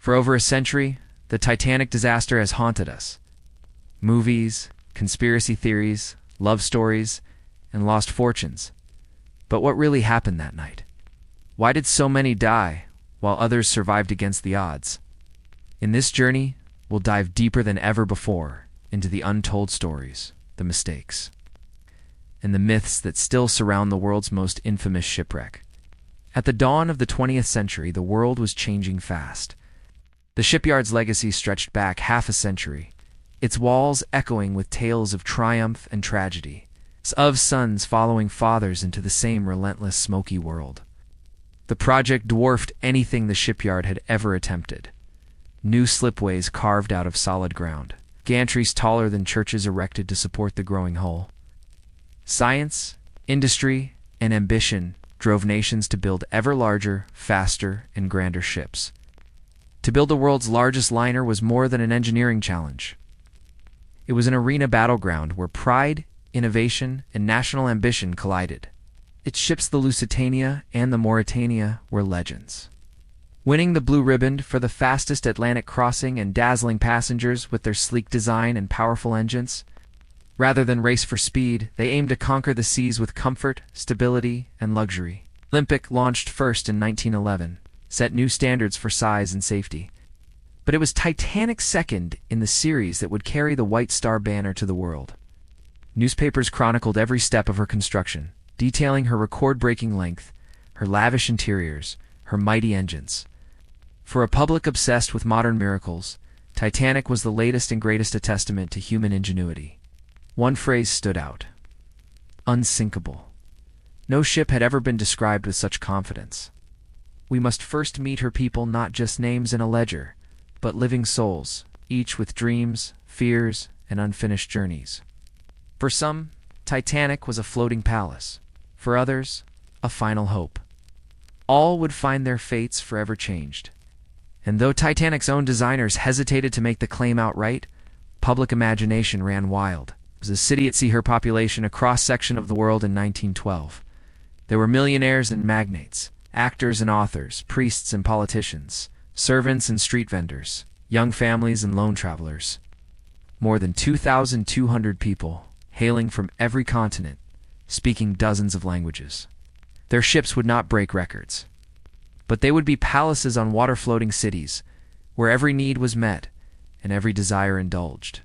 For over a century, the Titanic disaster has haunted us. Movies, conspiracy theories, love stories, and lost fortunes. But what really happened that night? Why did so many die, while others survived against the odds? In this journey, we'll dive deeper than ever before into the untold stories, the mistakes, and the myths that still surround the world's most infamous shipwreck. At the dawn of the 20th century, the world was changing fast. The shipyard's legacy stretched back half a century, its walls echoing with tales of triumph and tragedy, of sons following fathers into the same relentless, smoky world. The project dwarfed anything the shipyard had ever attempted. New slipways carved out of solid ground, gantries taller than churches erected to support the growing hull. Science, industry, and ambition drove nations to build ever larger, faster, and grander ships. To build the world's largest liner was more than an engineering challenge. It was an arena battleground where pride, innovation, and national ambition collided. Its ships, the Lusitania and the Mauretania, were legends, winning the blue ribbon for the fastest Atlantic crossing and dazzling passengers with their sleek design and powerful engines. Rather than race for speed, they aimed to conquer the seas with comfort, stability, and luxury. Olympic, launched first in 1911, set new standards for size and safety. But it was Titanic's second in the series that would carry the White Star banner to the world. Newspapers chronicled every step of her construction, detailing her record-breaking length, her lavish interiors, her mighty engines. For a public obsessed with modern miracles, Titanic was the latest and greatest a testament to human ingenuity. One phrase stood out: unsinkable. No ship had ever been described with such confidence. We must first meet her people, not just names in a ledger, but living souls, each with dreams, fears, and unfinished journeys. For some, Titanic was a floating palace. For others, a final hope. All would find their fates forever changed. And though Titanic's own designers hesitated to make the claim outright, public imagination ran wild. It was a city at sea, her population a cross-section of the world in 1912. There were millionaires and magnates, actors and authors, priests and politicians, servants and street vendors, young families and lone travelers. More than 2,200 people, hailing from every continent, speaking dozens of languages. Their ships would not break records, but they would be palaces on water-floating cities, where every need was met and every desire indulged.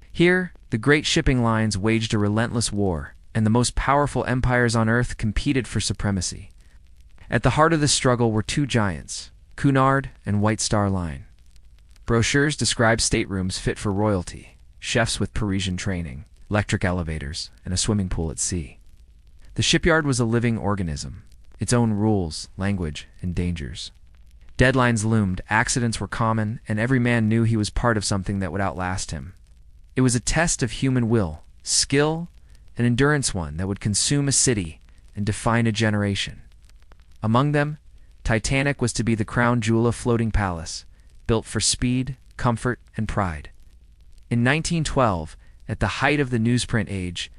Here, the great shipping lines waged a relentless war, and the most powerful empires on Earth competed for supremacy. At the heart of this struggle were two giants, Cunard and White Star Line. Brochures described staterooms fit for royalty, chefs with Parisian training, electric elevators, and a swimming pool at sea. The shipyard was a living organism, its own rules, language, and dangers. Deadlines loomed, accidents were common, and every man knew he was part of something that would outlast him. It was a test of human will, skill, and endurance, one that would consume a city and define a generation. Among them, Titanic was to be the crown jewel of floating palace, built for speed, comfort, and pride. In 1912, at the height of the newsprint age,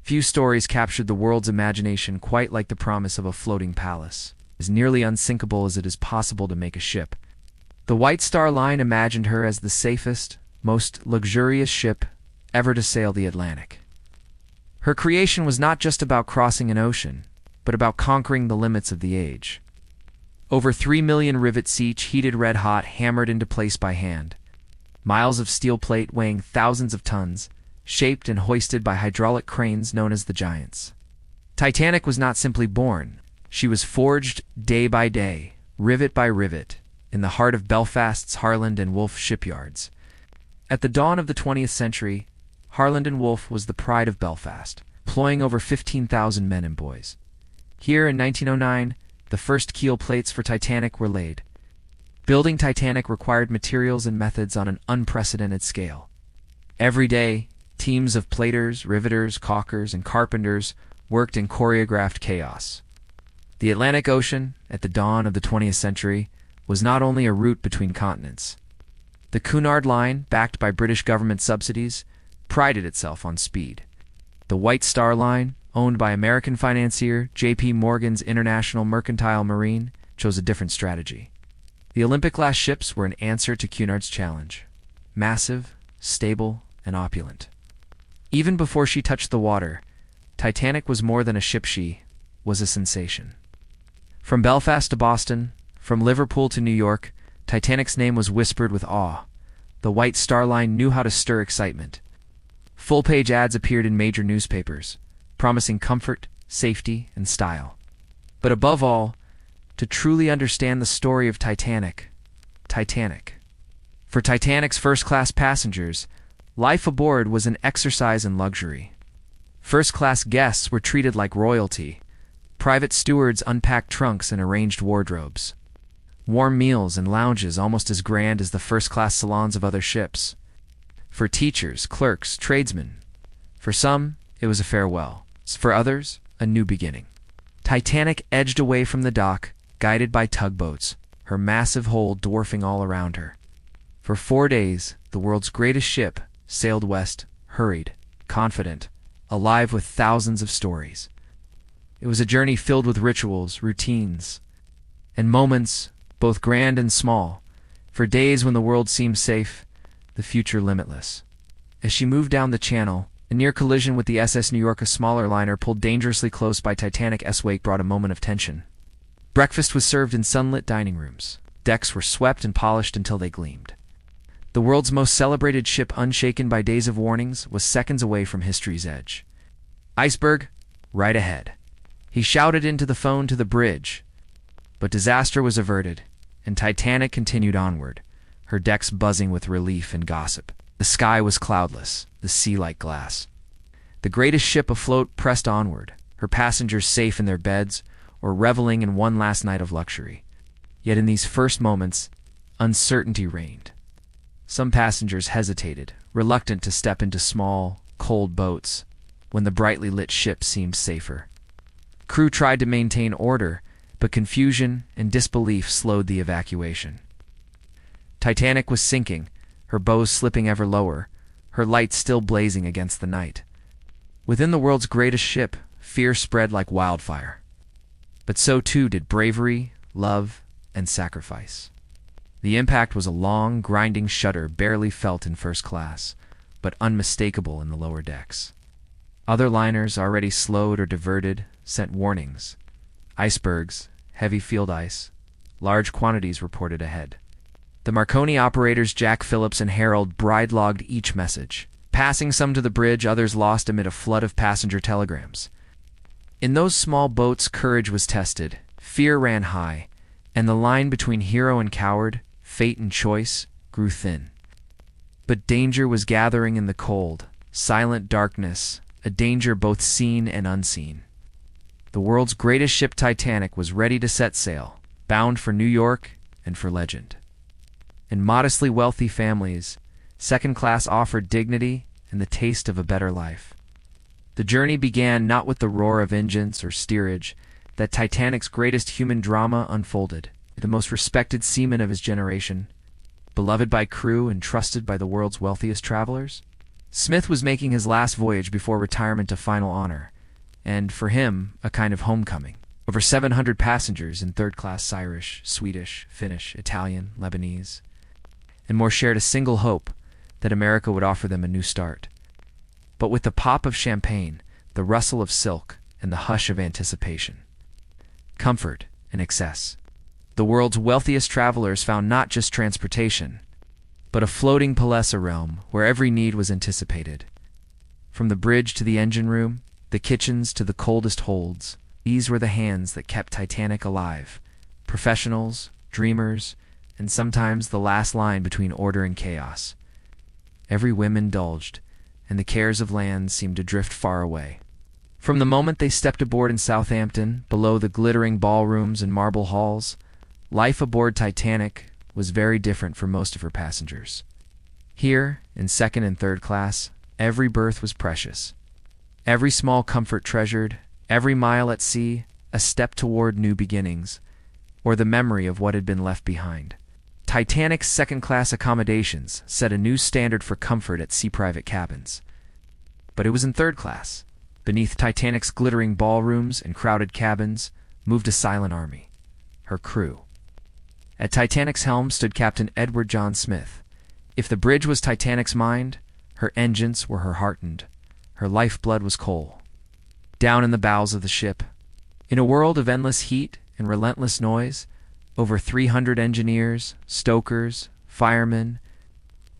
few stories captured the world's imagination quite like the promise of a floating palace, as nearly unsinkable as it is possible to make a ship. The White Star Line imagined her as the safest, most luxurious ship ever to sail the Atlantic. Her creation was not just about crossing an ocean, but about conquering the limits of the age. Over 3 million rivets each, heated red-hot, hammered into place by hand. Miles of steel plate weighing thousands of tons, shaped and hoisted by hydraulic cranes known as the Giants. Titanic was not simply born. She was forged day by day, rivet by rivet, in the heart of Belfast's Harland and Wolff shipyards. At the dawn of the 20th century, Harland and Wolff was the pride of Belfast, employing over 15,000 men and boys. Here in 1909, the first keel plates for Titanic were laid. Building Titanic required materials and methods on an unprecedented scale. Every day, teams of platers, riveters, caulkers, and carpenters worked in choreographed chaos. The Atlantic Ocean, at the dawn of the 20th century, was not only a route between continents. The Cunard Line, backed by British government subsidies, prided itself on speed. The White Star Line, owned by American financier J.P. Morgan's International Mercantile Marine, chose a different strategy. The Olympic-class ships were an answer to Cunard's challenge. Massive, stable, and opulent. Even before she touched the water, Titanic was more than a ship. She was a sensation. From Belfast to Boston, from Liverpool to New York, Titanic's name was whispered with awe. The White Star Line knew how to stir excitement. Full-page ads appeared in major newspapers, promising comfort, safety, and style. But above all, to truly understand the story of Titanic. For Titanic's first-class passengers, life aboard was an exercise in luxury. First-class guests were treated like royalty. Private stewards unpacked trunks and arranged wardrobes. Warm meals and lounges almost as grand as the first-class salons of other ships. For teachers, clerks, tradesmen, for some, it was a farewell. For others, a new beginning. Titanic edged away from the dock, guided by tugboats, her massive hull dwarfing all around her. For 4 days, the world's greatest ship sailed west, hurried, confident, alive with thousands of stories. It was a journey filled with rituals, routines, and moments, both grand and small, for days when the world seemed safe, the future limitless. As she moved down the channel, a near collision with the SS New York, a smaller liner pulled dangerously close by Titanic's wake, brought a moment of tension. Breakfast was served in sunlit dining rooms. Decks were swept and polished until they gleamed. The world's most celebrated ship, unshaken by days of warnings, was seconds away from history's edge. "Iceberg, right ahead," he shouted into the phone to the bridge. But disaster was averted, and Titanic continued onward, her decks buzzing with relief and gossip. The sky was cloudless, the sea like glass. The greatest ship afloat pressed onward, her passengers safe in their beds or reveling in one last night of luxury. Yet in these first moments, uncertainty reigned. Some passengers hesitated, reluctant to step into small, cold boats when the brightly lit ship seemed safer. Crew tried to maintain order, but confusion and disbelief slowed the evacuation. Titanic was sinking, her bows slipping ever lower, her lights still blazing against the night. Within the world's greatest ship, fear spread like wildfire. But so too did bravery, love, and sacrifice. The impact was a long, grinding shudder barely felt in first class, but unmistakable in the lower decks. Other liners, already slowed or diverted, sent warnings. Icebergs, heavy field ice, large quantities reported ahead. The Marconi operators Jack Phillips and Harold bride-logged each message, passing some to the bridge, others lost amid a flood of passenger telegrams. In those small boats, courage was tested, fear ran high, and the line between hero and coward, fate and choice, grew thin. But danger was gathering in the cold, silent darkness, a danger both seen and unseen. The world's greatest ship, Titanic, was ready to set sail, bound for New York and for legend. In modestly wealthy families, second class offered dignity and the taste of a better life. The journey began not with the roar of engines or steerage. That Titanic's greatest human drama unfolded. The most respected seaman of his generation, beloved by crew and trusted by the world's wealthiest travelers. Smith was making his last voyage before retirement, a final honor, and for him, a kind of homecoming. Over 700 passengers in third-class Irish, Swedish, Finnish, Italian, Lebanese, and more shared a single hope that America would offer them a new start. But with the pop of champagne, the rustle of silk, and the hush of anticipation. Comfort and excess. The world's wealthiest travelers found not just transportation, but a floating palesa realm where every need was anticipated. From the bridge to the engine room, the kitchens to the coldest holds, these were the hands that kept Titanic alive. Professionals, dreamers, and sometimes the last line between order and chaos. Every whim indulged, and the cares of land seemed to drift far away. From the moment they stepped aboard in Southampton, below the glittering ballrooms and marble halls, life aboard Titanic was very different for most of her passengers. Here, in second and third class, every berth was precious. Every small comfort treasured, every mile at sea, a step toward new beginnings, or the memory of what had been left behind. Titanic's second-class accommodations set a new standard for comfort at sea private cabins. But it was in third class. Beneath Titanic's glittering ballrooms and crowded cabins moved a silent army, her crew. At Titanic's helm stood Captain Edward John Smith. If the bridge was Titanic's mind, her engines were her heartened. Her lifeblood was coal. Down in the bowels of the ship, in a world of endless heat and relentless noise, over 300 engineers, stokers, firemen,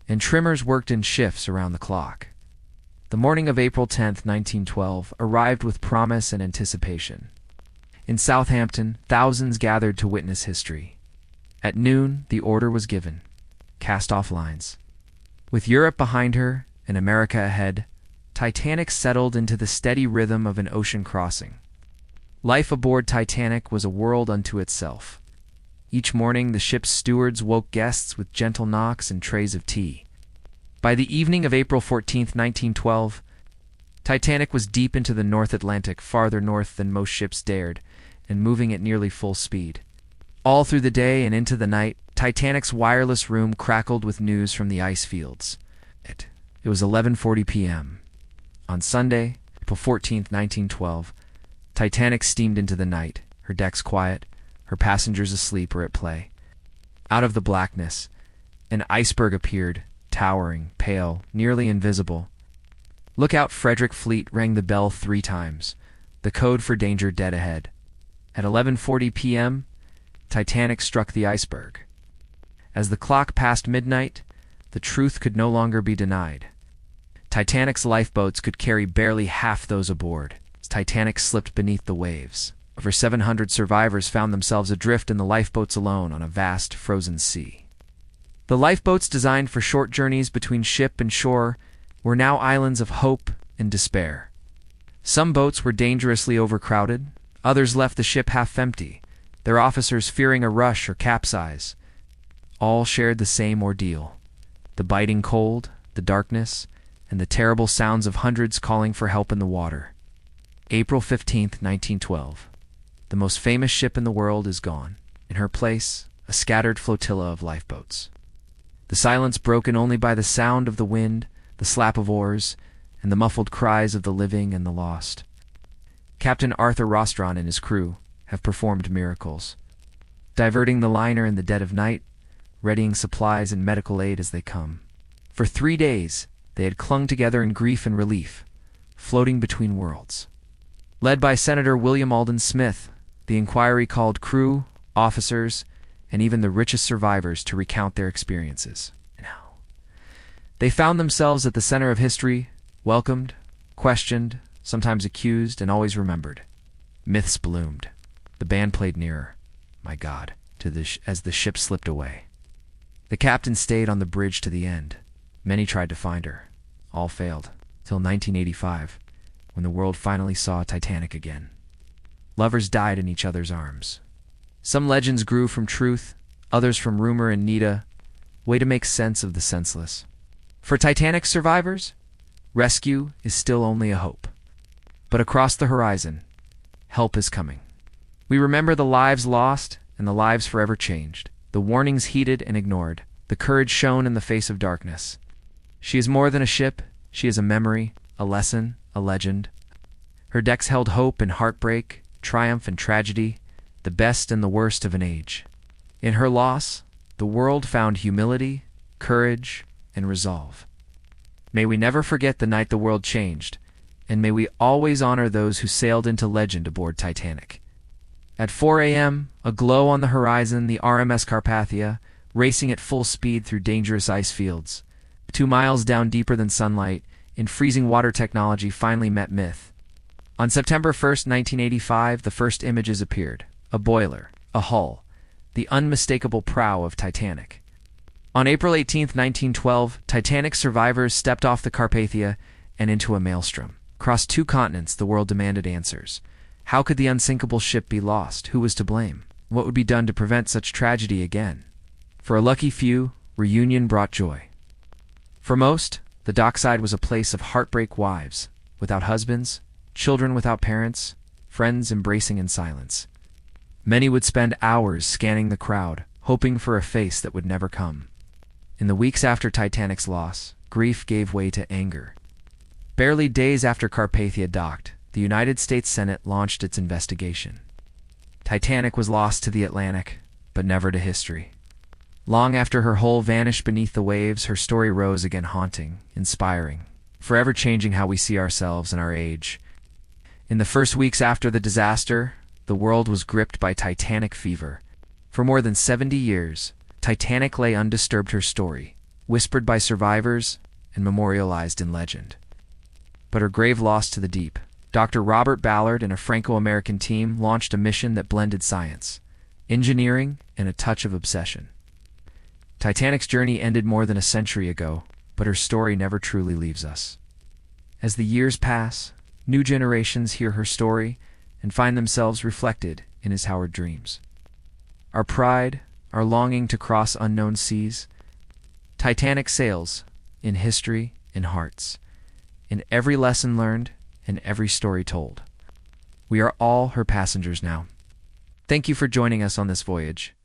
and trimmers worked in shifts around the clock. The morning of April 10th, 1912, arrived with promise and anticipation. In Southampton, thousands gathered to witness history. At noon, the order was given. Cast off lines. With Europe behind her and America ahead, Titanic settled into the steady rhythm of an ocean crossing. Life aboard Titanic was a world unto itself. Each morning, the ship's stewards woke guests with gentle knocks and trays of tea. By the evening of April 14, 1912, Titanic was deep into the North Atlantic, farther north than most ships dared, and moving at nearly full speed. All through the day and into the night, Titanic's wireless room crackled with news from the ice fields. It was 11:40 p.m. On Sunday, April 14, 1912, Titanic steamed into the night, her decks quiet, her passengers asleep or at play. Out of the blackness, an iceberg appeared, towering, pale, nearly invisible. "Look out, Frederick Fleet," rang the bell 3 times, the code for danger dead ahead. At 11:40 p.m., Titanic struck the iceberg. As the clock passed midnight, the truth could no longer be denied. Titanic's lifeboats could carry barely half those aboard. As Titanic slipped beneath the waves, over 700 survivors found themselves adrift in the lifeboats alone on a vast, frozen sea. The lifeboats designed for short journeys between ship and shore were now islands of hope and despair. Some boats were dangerously overcrowded, others left the ship half empty, their officers fearing a rush or capsize. All shared the same ordeal: the biting cold, the darkness, and the terrible sounds of hundreds calling for help in the water. April 15, 1912. The most famous ship in the world is gone. In her place, a scattered flotilla of lifeboats. The silence broken only by the sound of the wind, the slap of oars, and the muffled cries of the living and the lost. Captain Arthur Rostron and his crew have performed miracles, diverting the liner in the dead of night, readying supplies and medical aid as they come. For 3 days, they had clung together in grief and relief, floating between worlds. Led by Senator William Alden Smith, the inquiry called crew, officers, and even the richest survivors to recount their experiences. Now, they found themselves at the center of history, welcomed, questioned, sometimes accused, and always remembered. Myths bloomed. The band played nearer, my God, as the ship slipped away. The captain stayed on the bridge to the end. Many tried to find her. All failed, till 1985, when the world finally saw Titanic again. Lovers died in each other's arms. Some legends grew from truth, others from rumor and Nita, way to make sense of the senseless. For Titanic survivors, rescue is still only a hope. But across the horizon, help is coming. We remember the lives lost and the lives forever changed, the warnings heeded and ignored, the courage shown in the face of darkness. She is more than a ship, she is a memory, a lesson, a legend. Her decks held hope and heartbreak, triumph and tragedy, the best and the worst of an age. In her loss, the world found humility, courage, and resolve. May we never forget the night the world changed, and may we always honor those who sailed into legend aboard Titanic. At 4 a.m., aglow on the horizon, the RMS Carpathia, racing at full speed through dangerous ice fields. 2 miles down deeper than sunlight, in freezing water technology finally met myth. On September 1st, 1985, the first images appeared. A boiler, a hull, the unmistakable prow of Titanic. On April 18, 1912, Titanic survivors stepped off the Carpathia and into a maelstrom. Across 2 continents, the world demanded answers. How could the unsinkable ship be lost? Who was to blame? What would be done to prevent such tragedy again? For a lucky few, reunion brought joy. For most, the dockside was a place of heartbreak, wives without husbands, children without parents, friends embracing in silence. Many would spend hours scanning the crowd, hoping for a face that would never come. In the weeks after Titanic's loss, grief gave way to anger. Barely days after Carpathia docked, the United States Senate launched its investigation. Titanic was lost to the Atlantic, but never to history. Long after her hull vanished beneath the waves, her story rose again, haunting, inspiring, forever changing how we see ourselves and our age. In the first weeks after the disaster, the world was gripped by Titanic fever. For more than 70 years, Titanic lay undisturbed, her story, whispered by survivors and memorialized in legend. But her grave lost to the deep. Dr. Robert Ballard and a Franco-American team launched a mission that blended science, engineering, and a touch of obsession. Titanic's journey ended more than a century ago, but her story never truly leaves us. As the years pass, new generations hear her story and find themselves reflected in his Howard dreams. Our pride, our longing to cross unknown seas, Titanic sails in history, in hearts, in every lesson learned, and every story told. We are all her passengers now. Thank you for joining us on this voyage.